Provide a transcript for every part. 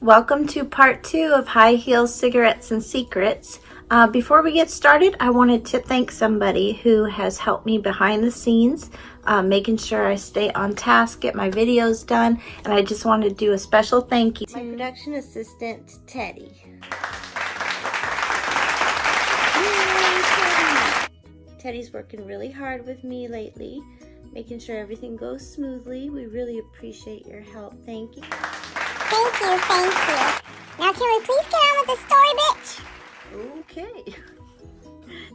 Welcome to part 2 of High Heels, Cigarettes, and Secrets. Before we get started, I wanted to thank somebody who has helped me behind the scenes, making sure I stay on task, get my videos done, and I just want to do a special thank you to my production assistant, Teddy. Teddy's working really hard with me lately, making sure everything goes smoothly. We really appreciate your help. Thank you. Thank you. Now can we please get on with the story, bitch?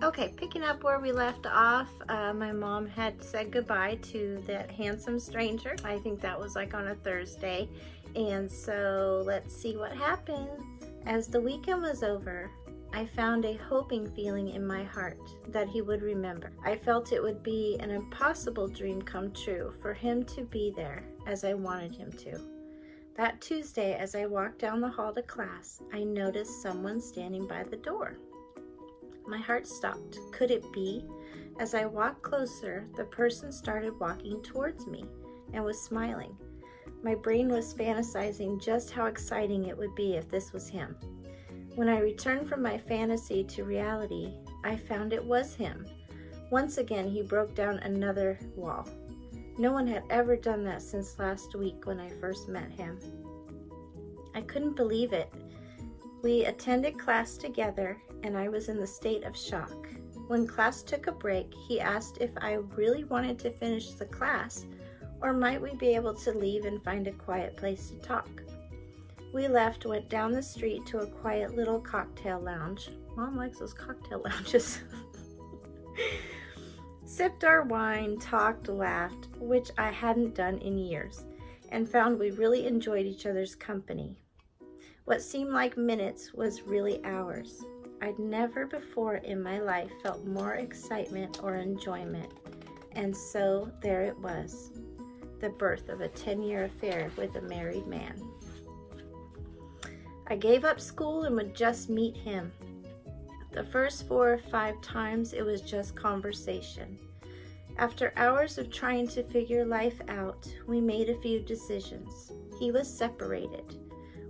Okay, picking up where we left off, my mom had said goodbye to that handsome stranger. I think that was like on a Thursday. And so let's see what happens. As the weekend was over, I found a hoping feeling in my heart that he would remember. I felt it would be an impossible dream come true for him to be there as I wanted him to. That Tuesday, as I walked down the hall to class, I noticed someone standing by the door. My heart stopped. Could it be? As I walked closer, the person started walking towards me and was smiling. My brain was fantasizing just how exciting it would be if this was him. When I returned from my fantasy to reality, I found it was him. Once again, he broke down another wall. No one had ever done that since last week when I first met him. I couldn't believe it. We attended class together, and I was in the state of shock. When class took a break, he asked if I really wanted to finish the class, or might we be able to leave and find a quiet place to talk. We left, went down the street to a quiet little cocktail lounge. Mom likes those cocktail lounges. Sipped our wine, talked, laughed, which I hadn't done in years, and found we really enjoyed each other's company. What seemed like minutes was really hours. I'd never before in my life felt more excitement or enjoyment, and so there it was, the birth of a 10-year affair with a married man. I gave up school and would just meet him. The first 4 or 5 times it was just conversation. After hours of trying to figure life out, we made a few decisions. He was separated.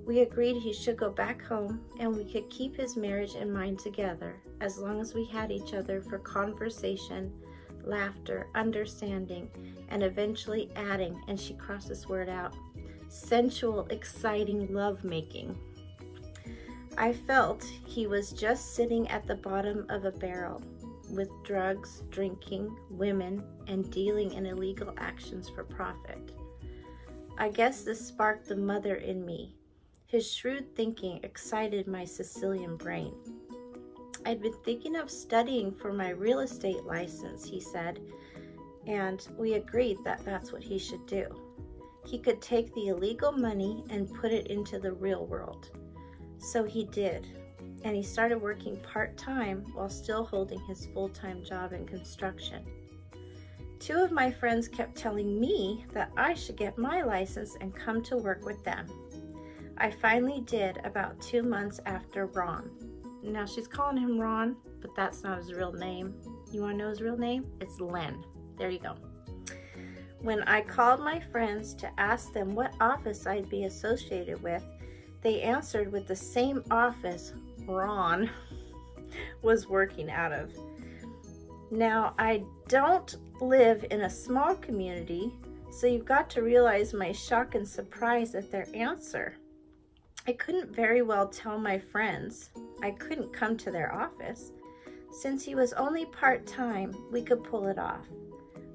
We agreed he should go back home and we could keep his marriage and mine together as long as we had each other for conversation, laughter, understanding, and eventually adding, and she crossed this word out, sensual, exciting lovemaking. I felt he was just sitting at the bottom of a barrel with drugs, drinking, women, and dealing in illegal actions for profit. I guess this sparked the mother in me. His shrewd thinking excited my Sicilian brain. I'd been thinking of studying for my real estate license, he said, and we agreed that that's what he should do. He could take the illegal money and put it into the real world. So he did, and he started working part-time while still holding his full-time job in construction. 2 of my friends kept telling me that I should get my license and come to work with them. I finally did about 2 months after Ron. Now she's calling him Ron, but that's not his real name. You want to know his real name? It's Len. There you go. When I called my friends to ask them what office I'd be associated with, they answered with the same office Ron was working out of. Now, I don't live in a small community, so you've got to realize my shock and surprise at their answer. I couldn't very well tell my friends. I couldn't come to their office. Since he was only part-time, we could pull it off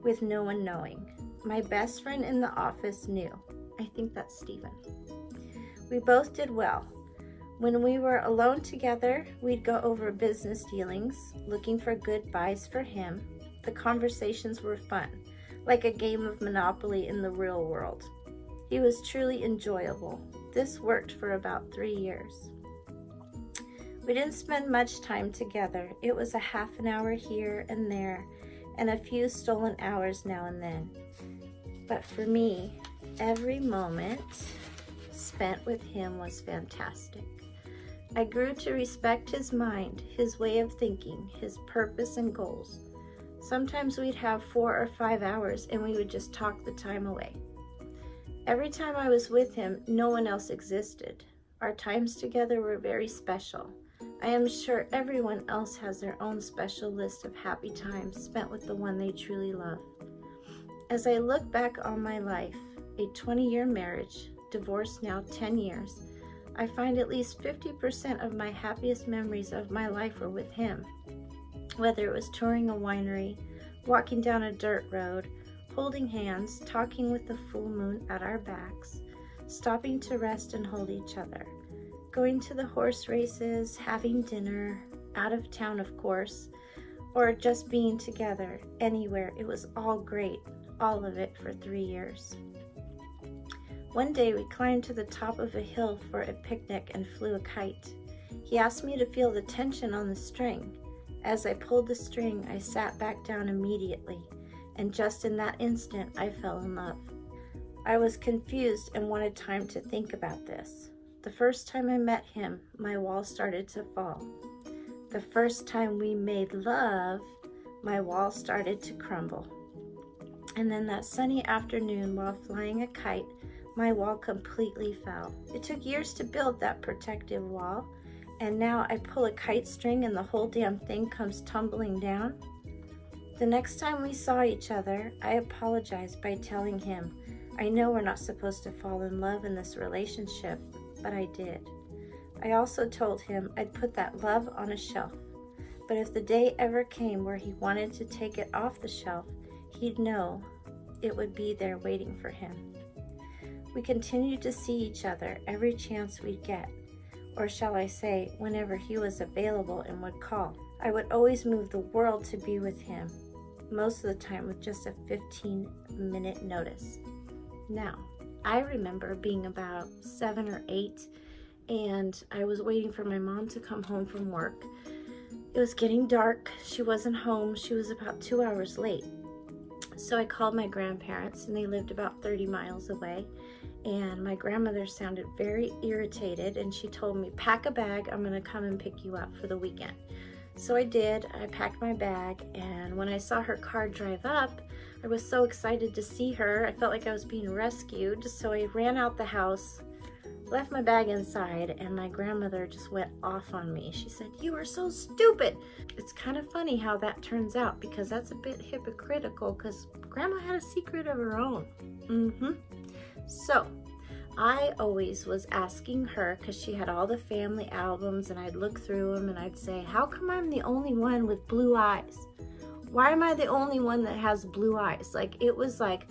with no one knowing. My best friend in the office knew. I think that's Stephen. We both did well. When we were alone together, we'd go over business dealings, looking for good buys for him. The conversations were fun, like a game of Monopoly in the real world. He was truly enjoyable. This worked for about 3 years. We didn't spend much time together. It was a half an hour here and there, and a few stolen hours now and then. But for me, every moment spent with him was fantastic. I grew to respect his mind, his way of thinking, his purpose and goals. Sometimes we'd have 4 or 5 hours and we would just talk the time away. Every time I was with him, no one else existed. Our times together were very special. I am sure everyone else has their own special list of happy times spent with the one they truly love. As I look back on my life, a 20-year marriage, divorced now 10 years, I find at least 50% of my happiest memories of my life were with him. Whether it was touring a winery, walking down a dirt road, holding hands, talking with the full moon at our backs, stopping to rest and hold each other, going to the horse races, having dinner, out of town of course, or just being together, anywhere. It was all great, all of it for 3 years. One day we climbed to the top of a hill for a picnic and flew a kite. He asked me to feel the tension on the string. As I pulled the string, I sat back down immediately, and just in that instant, I fell in love. I was confused and wanted time to think about this. The first time I met him, my wall started to fall. The first time we made love, my wall started to crumble. And then that sunny afternoon while flying a kite, my wall completely fell. It took years to build that protective wall, and now I pull a kite string and the whole damn thing comes tumbling down. The next time we saw each other, I apologized by telling him, I know we're not supposed to fall in love in this relationship, but I did. I also told him I'd put that love on a shelf, but if the day ever came where he wanted to take it off the shelf, he'd know it would be there waiting for him. We continued to see each other every chance we'd get, or shall I say, whenever he was available and would call. I would always move the world to be with him, most of the time with just a 15-minute notice. Now, I remember being about 7 or 8, and I was waiting for my mom to come home from work. It was getting dark. She wasn't home. She was about 2 hours late. So I called my grandparents, and they lived about 30 miles away. And my grandmother sounded very irritated, and she told me, pack a bag, I'm gonna come and pick you up for the weekend. So I did. I packed my bag, and when I saw her car drive up, I was so excited to see her. I felt like I was being rescued, so I ran out the house, left my bag inside, and my grandmother just went off on me. She said, "You are so stupid." It's kind of funny how that turns out, because that's a bit hypocritical, because Grandma had a secret of her own. So I always was asking her, because she had all the family albums, and I'd look through them and I'd say, how come I'm the only one with blue eyes? Why am I the only one that has blue eyes? Like, it was like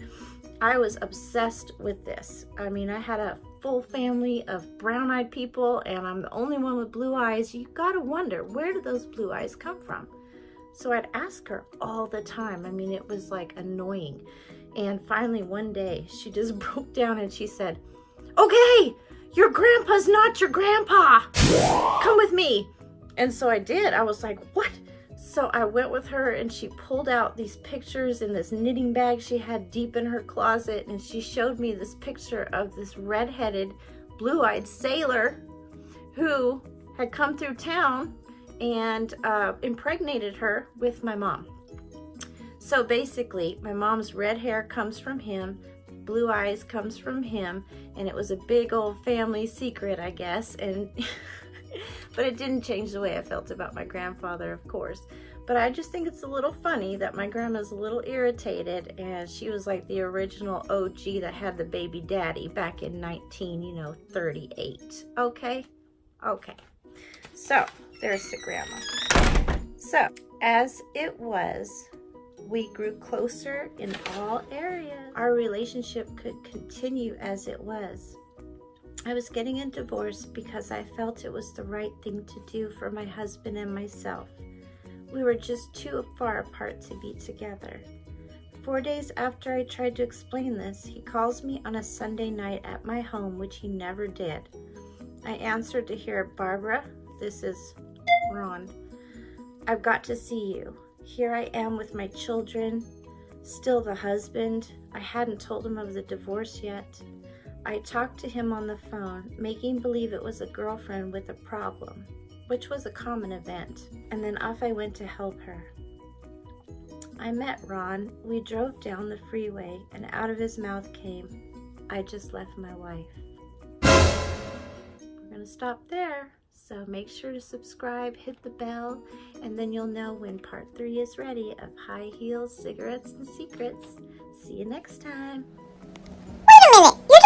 I was obsessed with this. I mean, I had a full family of brown-eyed people, and I'm the only one with blue eyes. You gotta wonder, where do those blue eyes come from? So I'd ask her all the time. I mean, it was like annoying. And finally one day she just broke down and she said, "Okay, your grandpa's not your grandpa. Come with me." And so I did. I was like, what? So I went with her, and she pulled out these pictures in this knitting bag she had deep in her closet, and she showed me this picture of this red-headed, blue-eyed sailor who had come through town and impregnated her with my mom. So basically, my mom's red hair comes from him, blue eyes comes from him, and it was a big old family secret, I guess. And but it didn't change the way I felt about my grandfather, of course. But I just think it's a little funny that my grandma's a little irritated, and she was like the original OG that had the baby daddy back in 1938. Okay? Okay. So, there's the grandma. So, as it was, we grew closer in all areas. Our relationship could continue as it was. I was getting a divorce because I felt it was the right thing to do for my husband and myself. We were just too far apart to be together. 4 days after I tried to explain this, he calls me on a Sunday night at my home, which he never did. I answered to hear, "Barbara, this is Ron. I've got to see you. Here I am with my children, still the husband. I hadn't told him of the divorce yet. I talked to him on the phone, making believe it was a girlfriend with a problem, which was a common event, and then off I went to help her. I met Ron. We drove down the freeway, and out of his mouth came, 'I just left my wife.'" We're gonna to stop there. So make sure to subscribe, hit the bell, and then you'll know when part 3 is ready of High Heels, Cigarettes, and Secrets. See you next time. Wait a minute. You're